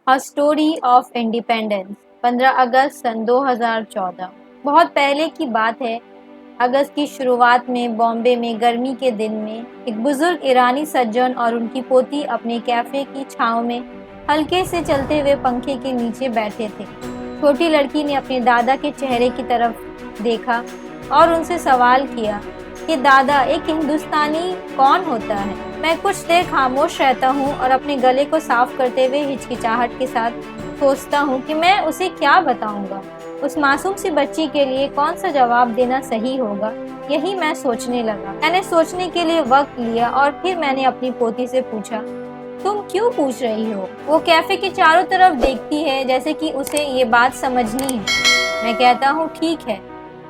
A story of independence 15 अगस्त सन 2014। बहुत पहले की बात है। अगस्त की शुरुआत में बॉम्बे में गर्मी के दिन में एक बुजुर्ग ईरानी सज्जन और उनकी पोती अपने कैफे की छांव में हल्के से चलते हुए पंखे के नीचे बैठे थे। छोटी लड़की ने अपने दादा के चेहरे की तरफ देखा और उनसे सवाल किया कि दादा, एक हिंदुस्तानी कौन होता है? मैं कुछ देर खामोश रहता हूँ और अपने गले को साफ करते हुए हिचकिचाहट के साथ सोचता हूँ कि मैं उसे क्या बताऊंगा। उस मासूम सी बच्ची के लिए कौन सा जवाब देना सही होगा, यही मैं सोचने लगा। मैंने सोचने के लिए वक्त लिया और फिर मैंने अपनी पोती से पूछा, तुम क्यों पूछ रही हो? वो कैफे के चारों तरफ देखती है जैसे कि उसे ये बात समझनी है। मैं कहता हूँ, ठीक है,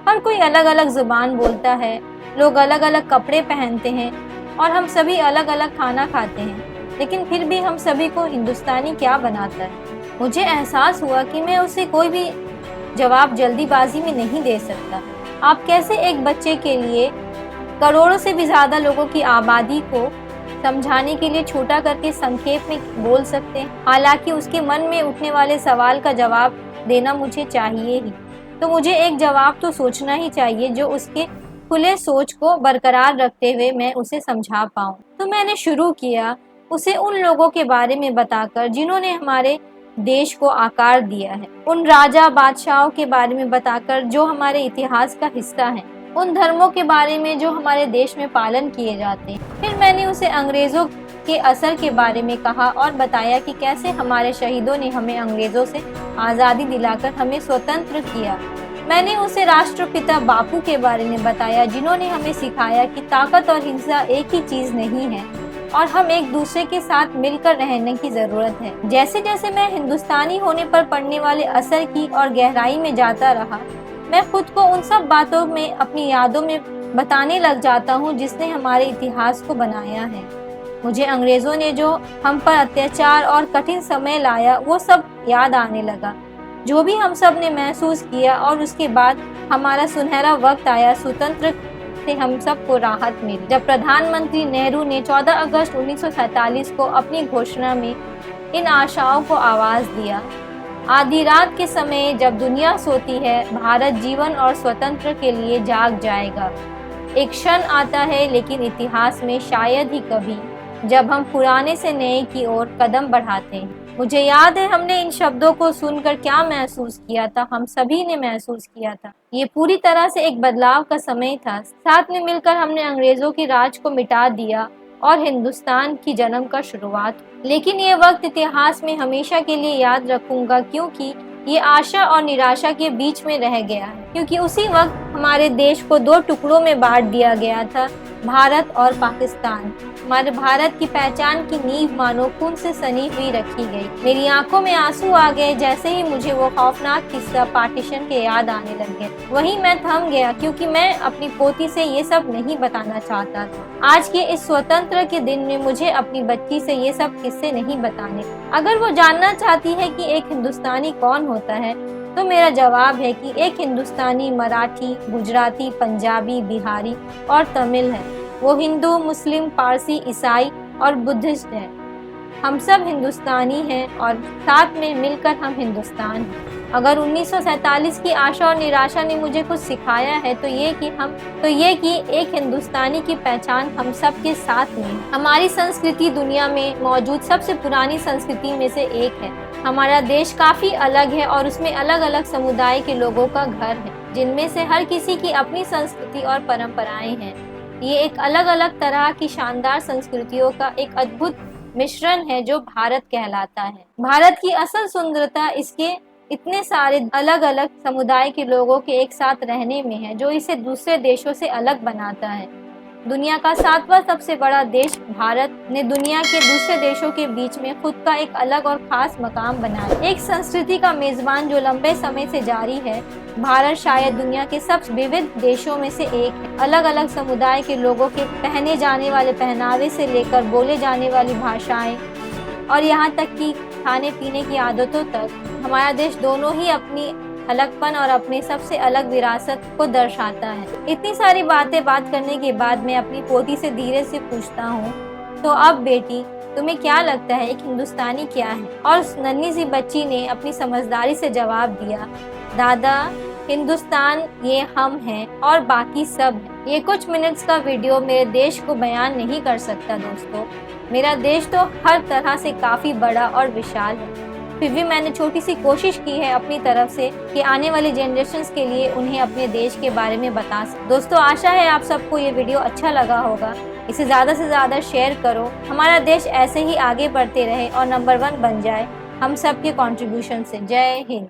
हर कोई अलग अलग जुबान बोलता है, लोग अलग अलग कपड़े पहनते हैं और हम सभी अलग अलग खाना खाते हैं, लेकिन फिर भी हम सभी को हिंदुस्तानी क्या बनाता है? मुझे एहसास हुआ कि मैं उसे कोई भी जवाब जल्दीबाजी में नहीं दे सकता। आप कैसे एक बच्चे के लिए करोड़ों से भी ज्यादा लोगों की आबादी को समझाने के लिए छोटा करके संक्षेप में बोल सकते हैं? हालांकि उसके मन में उठने वाले सवाल का जवाब देना मुझे चाहिए ही, तो मुझे एक जवाब तो सोचना ही चाहिए जो उसके खुले सोच को बरकरार रखते हुए मैं उसे समझा पाऊँ। तो मैंने शुरू किया उसे उन लोगों के बारे में बताकर जिन्होंने हमारे देश को आकार दिया है, उन राजा बादशाहों के बारे में बताकर जो हमारे इतिहास का हिस्सा हैं, उन धर्मों के बारे में जो हमारे देश में पालन किए जाते हैं। फिर मैंने उसे अंग्रेजों के असर के बारे में कहा और बताया कि कैसे हमारे शहीदों ने हमें अंग्रेजों से आज़ादी दिलाकर हमें स्वतंत्र किया। मैंने उसे राष्ट्रपिता बापू के बारे में बताया जिन्होंने हमें सिखाया कि ताकत और हिंसा एक ही चीज नहीं है और हम एक दूसरे के साथ मिलकर रहने की जरूरत है। जैसे जैसे मैं हिंदुस्तानी होने पर पड़ने वाले असर की और गहराई में जाता रहा, मैं खुद को उन सब बातों में अपनी यादों में बताने लग जाता हूँ जिसने हमारे इतिहास को बनाया है। मुझे अंग्रेजों ने जो हम पर अत्याचार और कठिन समय लाया वो सब याद आने लगा, जो भी हम सब ने महसूस किया, और उसके बाद हमारा सुनहरा वक्त आया, स्वतंत्र से हम सबको राहत मिली। जब प्रधानमंत्री नेहरू ने 14 अगस्त 1947 को अपनी घोषणा में इन आशाओं को आवाज दिया, आधी रात के समय जब दुनिया सोती है, भारत जीवन और स्वतंत्र के लिए जाग जाएगा। एक क्षण आता है लेकिन इतिहास में शायद ही कभी, जब हम पुराने से नए की ओर कदम बढ़ाते हैं। मुझे याद है हमने इन शब्दों को सुनकर क्या महसूस किया था। हम सभी ने महसूस किया था, ये पूरी तरह से एक बदलाव का समय था। साथ में मिलकर हमने अंग्रेजों की राज को मिटा दिया और हिंदुस्तान की जन्म का शुरुआत। लेकिन ये वक्त इतिहास में हमेशा के लिए याद रखूंगा, क्योंकि ये आशा और निराशा के बीच में रह गया है, क्योंकि उसी वक्त हमारे देश को दो टुकड़ों में बांट दिया गया था, भारत और पाकिस्तान। हमारे भारत की पहचान की नींव मानो खून से सनी हुई रखी गई। मेरी आंखों में आंसू आ गए जैसे ही मुझे वो खौफनाक किस्सा पार्टीशन के याद आने लग गए। वहीं मैं थम गया, क्योंकि मैं अपनी पोती से ये सब नहीं बताना चाहता था। आज के इस स्वतंत्र के दिन में मुझे अपनी बच्ची से ये सब किस्से नहीं बताने। अगर वो जानना चाहती है कि एक हिंदुस्तानी कौन होता है, तो मेरा जवाब है कि एक हिंदुस्तानी मराठी, गुजराती, पंजाबी, बिहारी और तमिल है। वो हिंदू, मुस्लिम, पारसी, ईसाई और बुद्धिस्ट है। हम सब हिंदुस्तानी हैं और साथ में मिलकर हम हिंदुस्तान हैं। अगर 1947 की आशा और निराशा ने मुझे कुछ सिखाया है तो ये कि एक हिंदुस्तानी की पहचान हम सब के साथ में है। हमारी संस्कृति दुनिया में मौजूद सबसे पुरानी संस्कृति में से एक है। हमारा देश काफी अलग है और उसमें अलग अलग समुदाय के लोगों का घर है, जिनमें से हर किसी की अपनी संस्कृति और परंपराएं हैं। ये एक अलग अलग तरह की शानदार संस्कृतियों का एक अद्भुत मिश्रण है जो भारत कहलाता है। भारत की असल सुंदरता इसके इतने सारे अलग अलग समुदाय के लोगों के एक साथ रहने में है, जो इसे दूसरे देशों से अलग बनाता है। दुनिया का 7वां सबसे बड़ा देश भारत ने दुनिया के दूसरे देशों के बीच में खुद का एक अलग और खास मकाम बनाया। एक संस्कृति का मेजबान जो लंबे समय से जारी है। भारत शायद दुनिया के सबसे विविध देशों में से एक है। अलग अलग समुदाय के लोगों के पहने जाने वाले पहनावे से लेकर बोले जाने वाली भाषाएं और यहाँ तक कि खाने पीने की आदतों तक, हमारा देश दोनों ही अपनी अलगपन और अपनी सबसे अलग विरासत को दर्शाता है। इतनी सारी बात करने के बाद मैं अपनी पोती से धीरे से पूछता हूँ, तो अब बेटी, तुम्हें क्या लगता है एक हिंदुस्तानी क्या है? और उस नन्ही सी बच्ची ने अपनी समझदारी से जवाब दिया, दादा, हिंदुस्तान ये हम हैं और बाकी सब हैं। ये कुछ मिनट्स का वीडियो मेरे देश को बयान नहीं कर सकता दोस्तों। मेरा देश तो हर तरह से काफ़ी बड़ा और विशाल है, फिर भी मैंने छोटी सी कोशिश की है अपनी तरफ से कि आने वाली जनरेशन्स के लिए उन्हें अपने देश के बारे में बता सकें। दोस्तों, आशा है आप सबको ये वीडियो अच्छा लगा होगा। इसे ज़्यादा से ज़्यादा शेयर करो। हमारा देश ऐसे ही आगे बढ़ते रहे और नंबर 1 बन जाए हम सब के कंट्रीब्यूशन से। जय हिंद।